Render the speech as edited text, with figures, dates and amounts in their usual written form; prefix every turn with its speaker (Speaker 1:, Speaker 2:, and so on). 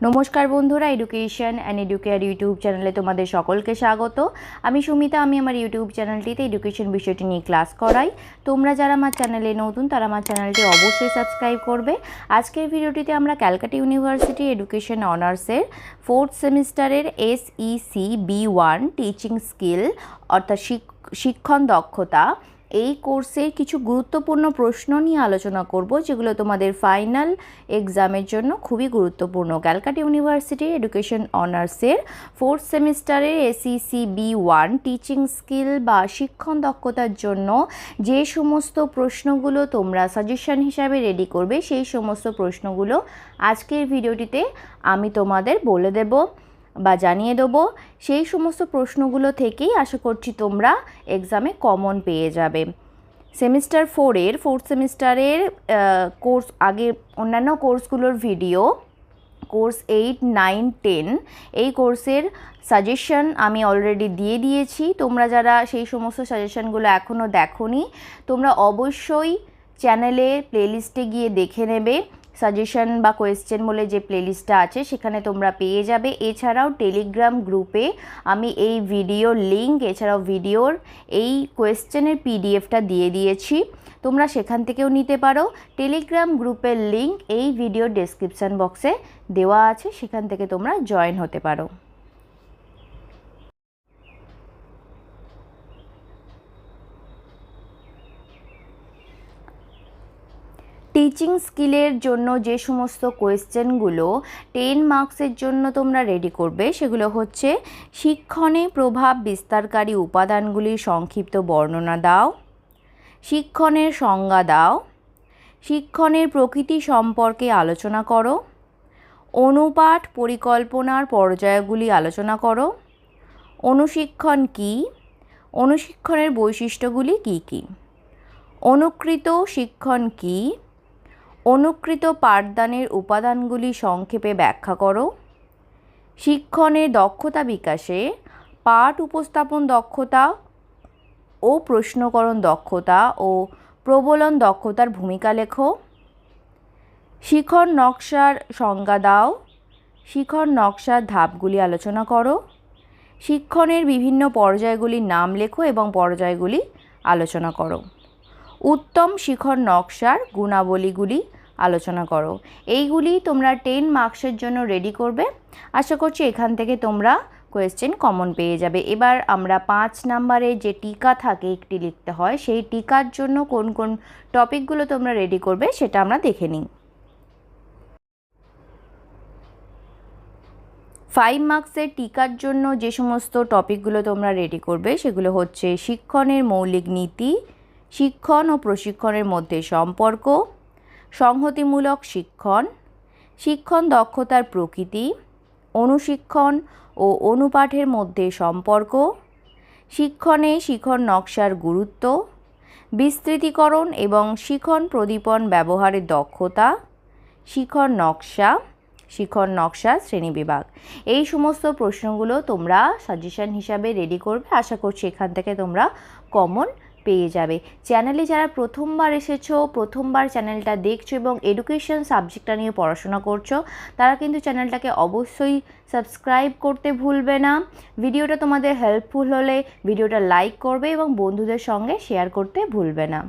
Speaker 1: नमस्कार बंधुरा education and Educare YouTube चैनले तुम्हारे सकलके स्वागत। आमी सुमिता, आमी आमार यूट्यूब चैनलटीते एडुकेशन विषयटी निये क्लास कराई। तोमरा जारा आमार चैनेले नतुन तारा आमार चैनलटी अवश्यई सबस्क्राइब करबे। आजकेर भिडियोटीते आमरा क्यालकाटा यूनिभार्सिटी एडुकेशन अनार्सের 4th सेमिस्टारेर SEC B1 টিচিং स्किल अर्थात शिक्षण दक्षता এই কোর্সের কিছু গুরুত্বপূর্ণ প্রশ্ন নিয়ে আলোচনা করব, যেগুলো তোমাদের ফাইনাল এক্সামের জন্য খুবই গুরুত্বপূর্ণ। ক্যালকাটা ইউনিভার্সিটি এডুকেশন অনার্সের 4th সেমিস্টারের SEC B1 টিচিং স্কিল বা শিক্ষণ দক্ষতার জন্য যে সমস্ত প্রশ্নগুলো তোমরা সাজেশন হিসাবে রেডি করবে, সেই সমস্ত প্রশ্নগুলো আজকের ভিডিওটিতে আমি তোমাদের বলে দেব বা জানিয়ে দেবো। সেই সমস্ত প্রশ্নগুলো থেকেই আশা করছি তোমরা এক্সামে কমন পেয়ে যাবে। সেমিস্টার 4th সেমিস্টারের কোর্স আগে অন্যান্য কোর্সগুলোর ভিডিও, কোর্স 8, 9, 10 এই কোর্সের সাজেশন আমি অলরেডি দিয়ে দিয়েছি। তোমরা যারা সেই সমস্ত সাজেশনগুলো এখনও দেখোনি, তোমরা অবশ্যই চ্যানেলে প্লেলিস্টে গিয়ে দেখে নেবে। সাজেশন বা কোয়েশ্চেন বলে যে প্লেলিস্টটা আছে সেখানে তোমরা পেয়ে যাবে। এছাড়াও টেলিগ্রাম গ্রুপে আমি এই ভিডিওর লিঙ্ক, এছাড়াও ভিডিওর এই কোয়েশ্চেনের পিডিএফটা দিয়ে দিয়েছি, তোমরা সেখান থেকেও নিতে পারো। টেলিগ্রাম গ্রুপের লিঙ্ক এই ভিডিওর ডেসক্রিপশান বক্সে দেওয়া আছে, সেখান থেকে তোমরা জয়েন হতে পারো। টিচিং স্কিলের জন্য যে সমস্ত কোয়েশ্চেনগুলো 10 মার্কসের জন্য তোমরা রেডি করবে, সেগুলো হচ্ছে: শিক্ষণে প্রভাব বিস্তারকারী উপাদানগুলির সংক্ষিপ্ত বর্ণনা দাও, শিক্ষণের সংজ্ঞা দাও, শিক্ষণের প্রকৃতি সম্পর্কে আলোচনা করো, অনুপাঠ পরিকল্পনার পর্যায়গুলি আলোচনা করো, অনুশিক্ষণ কী, অনুশিক্ষণের বৈশিষ্ট্যগুলি কী কী, অনুকৃত শিক্ষণ কী, অনুকৃত পাঠদানের উপাদানগুলি সংক্ষেপে ব্যাখ্যা করো, শিক্ষণের দক্ষতা বিকাশে পাঠ উপস্থাপন দক্ষতা ও প্রশ্নকরণ দক্ষতা ও প্রবলন দক্ষতার ভূমিকা লেখো, শিখন নকশার সংজ্ঞা দাও, শিখন নকশার ধাপগুলি আলোচনা করো, শিক্ষণের বিভিন্ন পর্যায়গুলির নাম লেখো এবং পর্যায়গুলি আলোচনা করো, উত্তম শিখন নকশার গুণাবলীগুলি আলোচনা করো। এইগুলি তোমরা 10 মার্কসের জন্য রেডি করবে। আশা করছি এখান থেকে তোমরা কোয়েশ্চেন কমন পেয়ে যাবে। এবার আমরা 5 নাম্বারে যে টিকা থাকে একটি লিখতে হয়, সেই টিকার জন্য কোন কোন টপিকগুলো তোমরা রেডি করবে সেটা আমরা দেখে নিই। 5 মার্কসের টিকার জন্য যে সমস্ত টপিকগুলো তোমরা রেডি করবে সেগুলো হচ্ছে: শিক্ষণের মৌলিক নীতি, শিক্ষণ ও প্রশিক্ষণের মধ্যে সম্পর্ক, সংহতিমূলক শিক্ষণ, শিক্ষণ দক্ষতার প্রকৃতি, অনুশিক্ষণ ও অনুপাঠের মধ্যে সম্পর্ক, শিক্ষণে শিখন নকশার গুরুত্ব, বিস্তৃতিকরণ এবং শিখন প্রদীপন ব্যবহারের দক্ষতা, শিখন নকশা শ্রেণীবিভাগ। এই সমস্ত প্রশ্নগুলো তোমরা সাজেশন হিসাবে রেডি করবে। আশা করছি এখান থেকে তোমরা কমন পেয়ে যাবে। চ্যানেলে যারা প্রথমবার এসেছো, প্রথমবার চ্যানেলটা দেখছো এবং এডুকেশন সাবজেক্টটা নিয়ে পড়াশোনা করছো, তারা কিন্তু চ্যানেলটাকে অবশ্যই সাবস্ক্রাইব করতে ভুলবে না। ভিডিওটা তোমাদের হেল্পফুল হলে ভিডিওটা লাইক করবে এবং বন্ধুদের সঙ্গে শেয়ার করতে ভুলবে না।